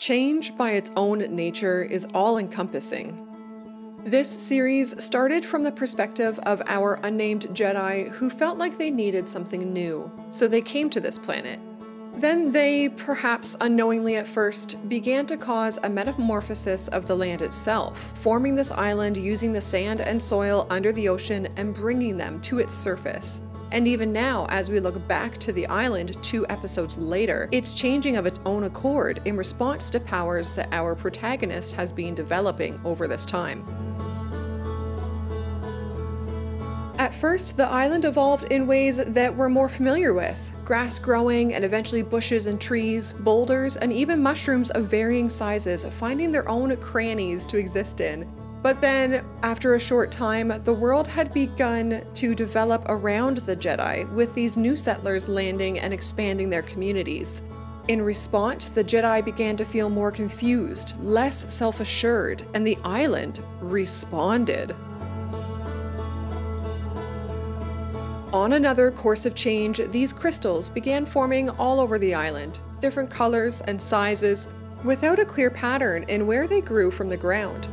Change, by its own nature, is all-encompassing. This series started from the perspective of our unnamed Jedi who felt like they needed something new, so they came to this planet. Then they, perhaps unknowingly at first, began to cause a metamorphosis of the land itself, forming this island using the sand and soil under the ocean and bringing them to its surface. And even now, as we look back to the island 2 episodes later, it's changing of its own accord in response to powers that our protagonist has been developing over this time. At first, the island evolved in ways that we're more familiar with. Grass growing, and eventually bushes and trees, boulders, and even mushrooms of varying sizes finding their own crannies to exist in. But then, after a short time, the world had begun to develop around the Jedi, with these new settlers landing and expanding their communities. In response, the Jedi began to feel more confused, less self-assured, and the island responded. On another course of change, these crystals began forming all over the island, different colors and sizes, without a clear pattern in where they grew from the ground.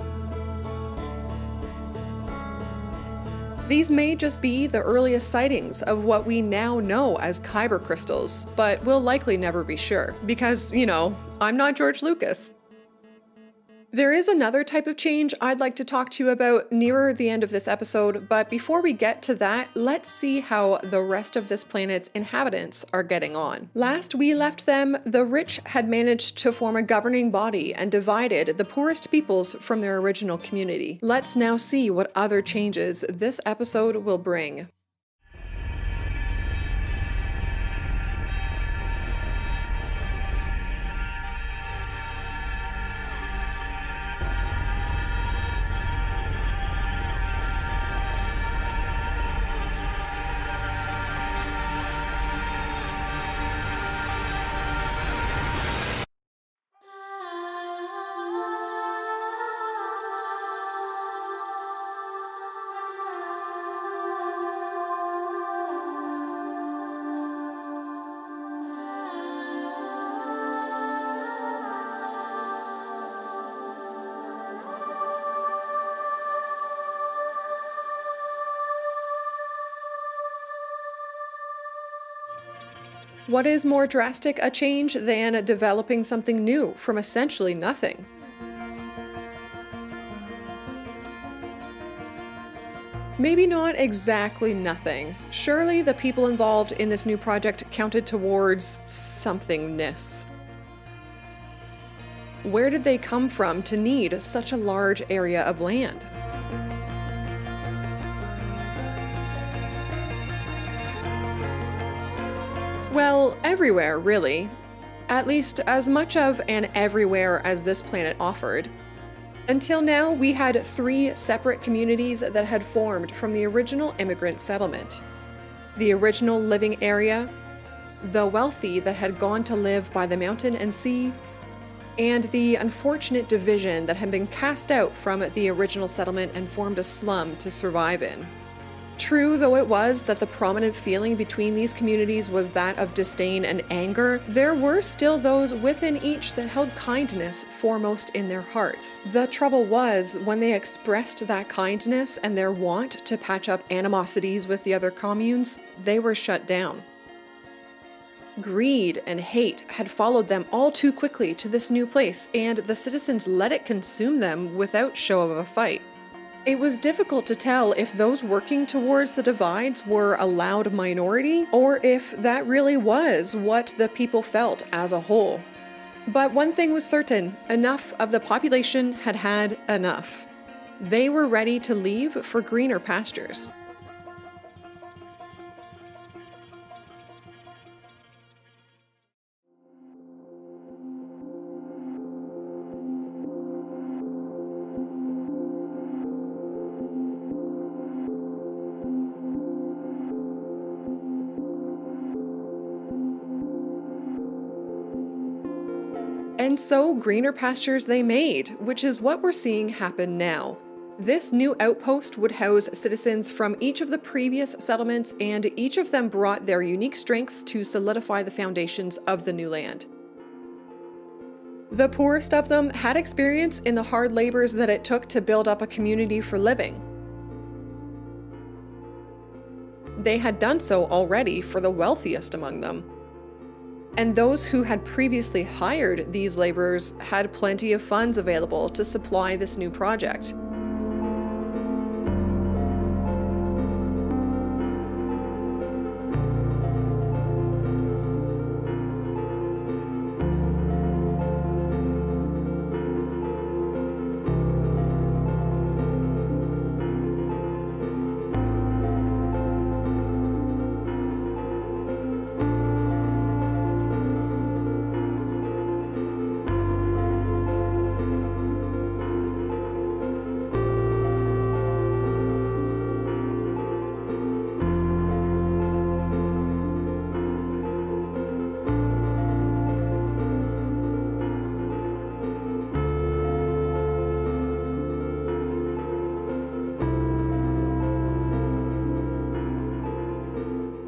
These may just be the earliest sightings of what we now know as kyber crystals, but we'll likely never be sure, because, you know, I'm not George Lucas. There is another type of change I'd like to talk to you about nearer the end of this episode, but before we get to that, let's see how the rest of this planet's inhabitants are getting on. Last we left them, the rich had managed to form a governing body and divided the poorest peoples from their original community. Let's now see what other changes this episode will bring. What is more drastic a change than developing something new from essentially nothing? Maybe not exactly nothing. Surely the people involved in this new project counted towards somethingness. Where did they come from to need such a large area of land? Well, everywhere, really. At least as much of an everywhere as this planet offered. Until now, we had 3 separate communities that had formed from the original immigrant settlement. The original living area, the wealthy that had gone to live by the mountain and sea, and the unfortunate division that had been cast out from the original settlement and formed a slum to survive in. True though it was that the prominent feeling between these communities was that of disdain and anger, there were still those within each that held kindness foremost in their hearts. The trouble was, when they expressed that kindness and their want to patch up animosities with the other communes, they were shut down. Greed and hate had followed them all too quickly to this new place, and the citizens let it consume them without show of a fight. It was difficult to tell if those working towards the divides were a loud minority, or if that really was what the people felt as a whole. But one thing was certain, enough of the population had had enough. They were ready to leave for greener pastures. And so greener pastures they made, which is what we're seeing happen now. This new outpost would house citizens from each of the previous settlements, and each of them brought their unique strengths to solidify the foundations of the new land. The poorest of them had experience in the hard labors that it took to build up a community for living. They had done so already for the wealthiest among them. And those who had previously hired these laborers had plenty of funds available to supply this new project.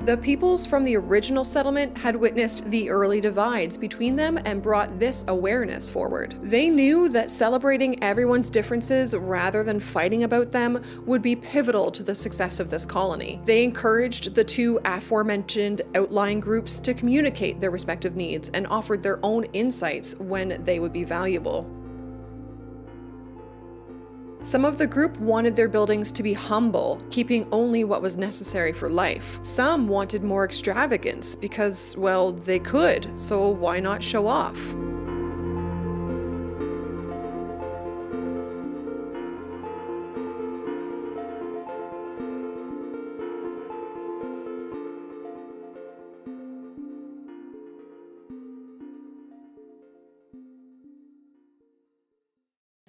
The peoples from the original settlement had witnessed the early divides between them and brought this awareness forward. They knew that celebrating everyone's differences rather than fighting about them would be pivotal to the success of this colony. They encouraged the two aforementioned outlying groups to communicate their respective needs and offered their own insights when they would be valuable. Some of the group wanted their buildings to be humble, keeping only what was necessary for life. Some wanted more extravagance because, well, they could, so why not show off?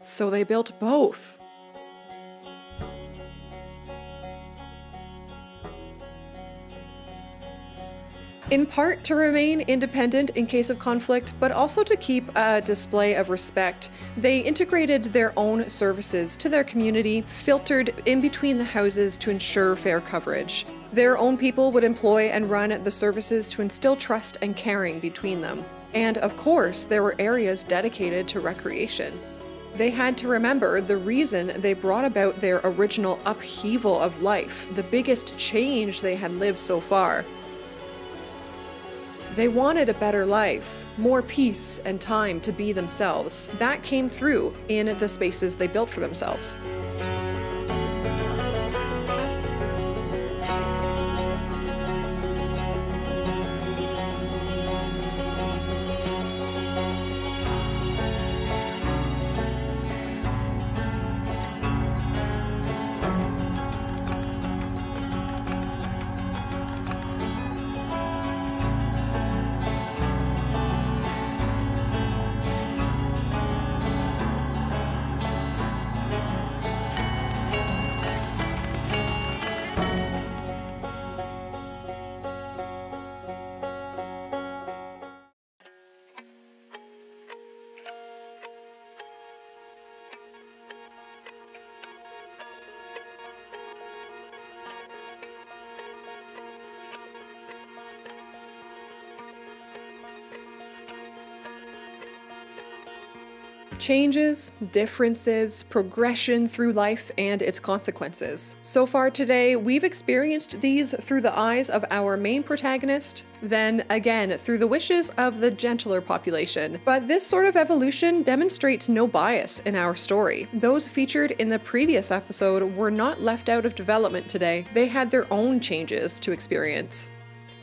So they built both. In part to remain independent in case of conflict, but also to keep a display of respect, they integrated their own services to their community, filtered in between the houses to ensure fair coverage. Their own people would employ and run the services to instill trust and caring between them. And of course, there were areas dedicated to recreation. They had to remember the reason they brought about their original upheaval of life, the biggest change they had lived so far. They wanted a better life, more peace and time to be themselves. That came through in the spaces they built for themselves. Changes, differences, progression through life and its consequences. So far today, we've experienced these through the eyes of our main protagonist, then again through the wishes of the gentler population. But this sort of evolution demonstrates no bias in our story. Those featured in the previous episode were not left out of development today. They had their own changes to experience.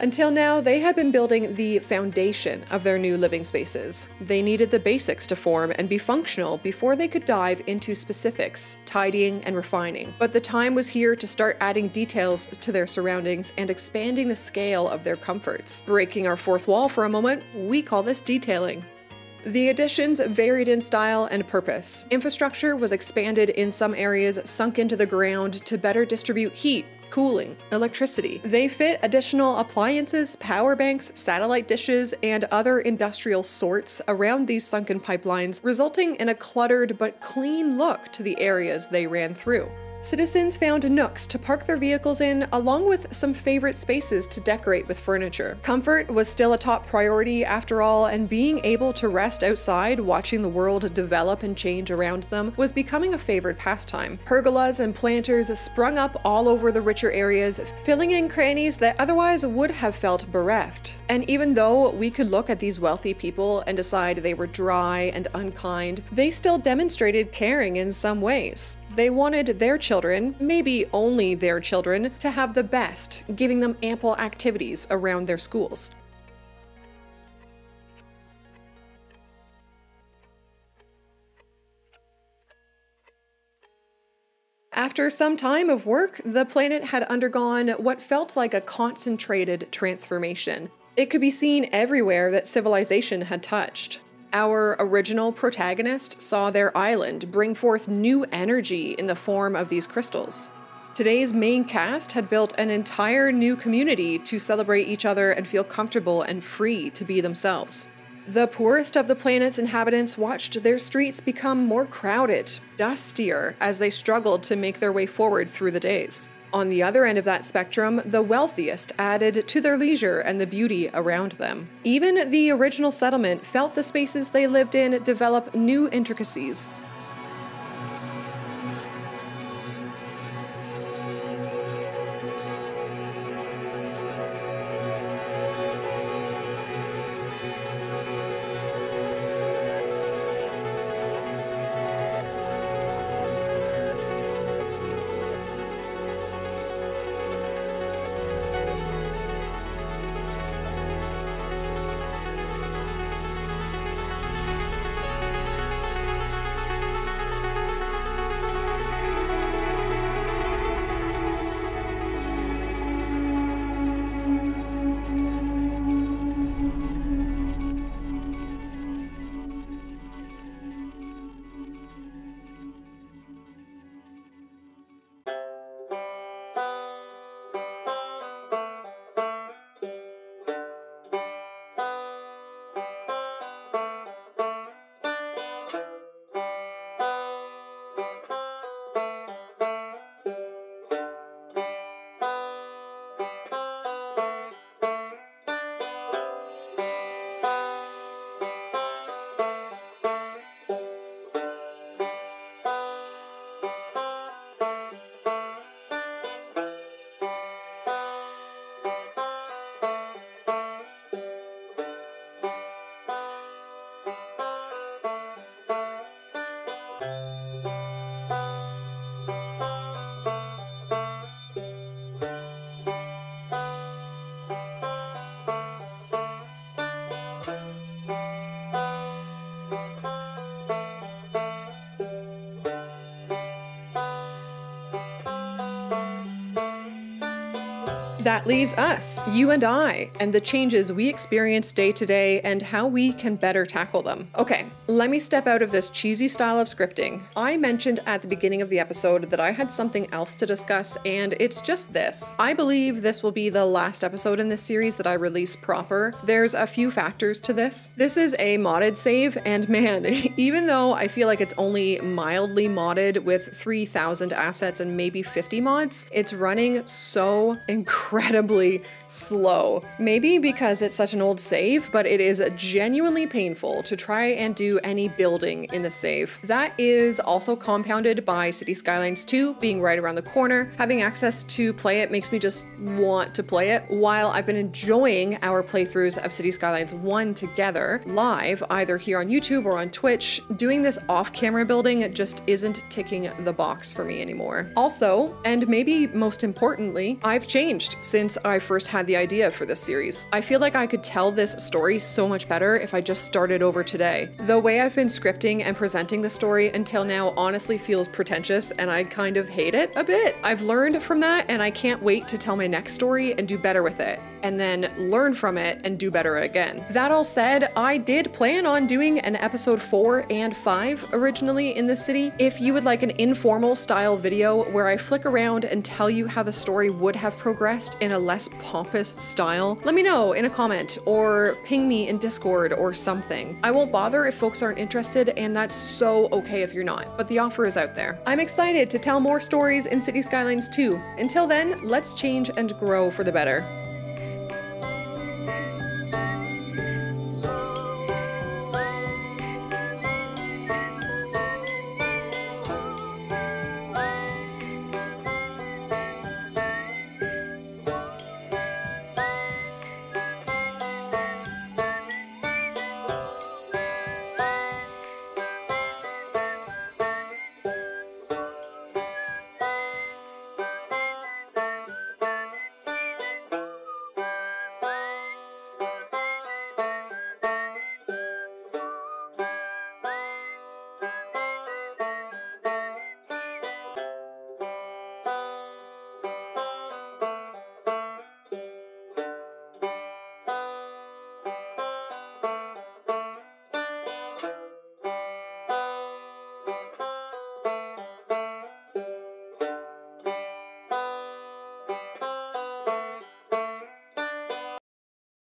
Until now, they had been building the foundation of their new living spaces. They needed the basics to form and be functional before they could dive into specifics, tidying and refining. But the time was here to start adding details to their surroundings and expanding the scale of their comforts. Breaking our fourth wall for a moment, we call this detailing. The additions varied in style and purpose. Infrastructure was expanded in some areas, sunk into the ground to better distribute heat, cooling, electricity. They fit additional appliances, power banks, satellite dishes, and other industrial sorts around these sunken pipelines, resulting in a cluttered but clean look to the areas they ran through. Citizens found nooks to park their vehicles in, along with some favorite spaces to decorate with furniture. Comfort was still a top priority after all, and being able to rest outside watching the world develop and change around them was becoming a favored pastime. Pergolas and planters sprung up all over the richer areas, filling in crannies that otherwise would have felt bereft. And even though we could look at these wealthy people and decide they were dry and unkind, they still demonstrated caring in some ways. They wanted their children, maybe only their children, to have the best, giving them ample activities around their schools. After some time of work, the planet had undergone what felt like a concentrated transformation. It could be seen everywhere that civilization had touched. Our original protagonist saw their island bring forth new energy in the form of these crystals. Today's main cast had built an entire new community to celebrate each other and feel comfortable and free to be themselves. The poorest of the planet's inhabitants watched their streets become more crowded, dustier, as they struggled to make their way forward through the days. On the other end of that spectrum, the wealthiest added to their leisure and the beauty around them. Even the original settlement felt the spaces they lived in develop new intricacies. That leaves us, you and I, and the changes we experience day to day and how we can better tackle them. Okay, let me step out of this cheesy style of scripting. I mentioned at the beginning of the episode that I had something else to discuss, and it's just this. I believe this will be the last episode in this series that I release proper. There's a few factors to this. This is a modded save, and man, even though I feel like it's only mildly modded with 3,000 assets and maybe 50 mods, it's running so incredibly slow. Maybe because it's such an old save, but it is genuinely painful to try and do any building in the save. That is also compounded by City Skylines 2 being right around the corner. Having access to play it makes me just want to play it. While I've been enjoying our playthroughs of City Skylines 1 together, live, either here on YouTube or on Twitch, doing this off-camera building just isn't ticking the box for me anymore. Also, and maybe most importantly, I've changed since I first had the idea for this series. I feel like I could tell this story so much better if I just started over today. The way I've been scripting and presenting the story until now honestly feels pretentious, and I kind of hate it a bit. I've learned from that, and I can't wait to tell my next story and do better with it, and then learn from it and do better again. That all said, I did plan on doing an episode 4 and 5 originally in this city. If you would like an informal style video where I flick around and tell you how the story would have progressed just in a less pompous style, let me know in a comment or ping me in Discord or something. I won't bother if folks aren't interested, and that's so okay if you're not, but the offer is out there. I'm excited to tell more stories in City Skylines 2. Until then, let's change and grow for the better.